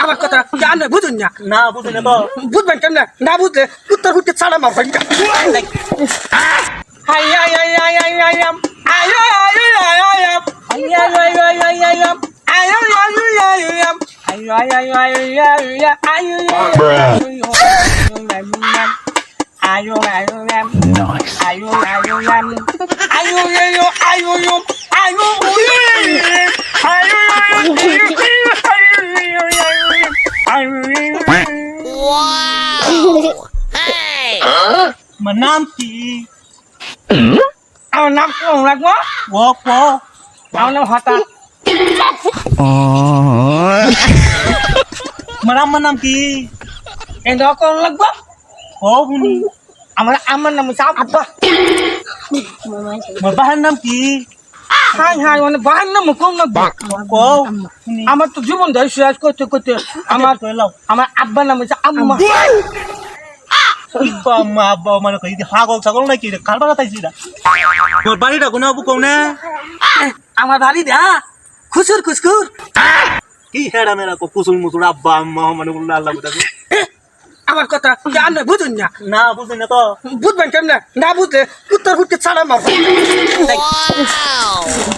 আমার কথা জানে বুঝুন না না বুঝি না তো বুঝবেন কেমনে না বুঝলে কুত্তার হুটে ছাড়া মারবেন hi I I I I I am I I I I I am I I I I I I am I I I I I am I I I I I I ayo ayo lam nice ayo ayo lam ayo ayo ayo ayo ayo Wow! Hey! Manam ki আমার নাম কোন রাখবো wo wo আমার নাম হঠাৎ manam ki এটা কোন লাগবো oh buni আমার নাম হচ্ছে আব্বা bahan nam ki high high মানে বাহার নাম কোন লাগবো ko আমার তো জীবন ধরে শেষ করতে করতে আমার আমার আব্বার নাম হচ্ছে আম্মা iba ma ba mana ko idi hagol sagol na ki kal bala tai sidator bari da guna bu kone আমার বাড়ি দা খুসুর খুসকুর ki hera mera ko kusul musul abba amma mane gulla allah buta আমার কথা জানে বুঝুন না na buzi na to বুঝবেন কেমনে না বুঝলে কুত্তার হুটে ছাড়া মারবেন Wow!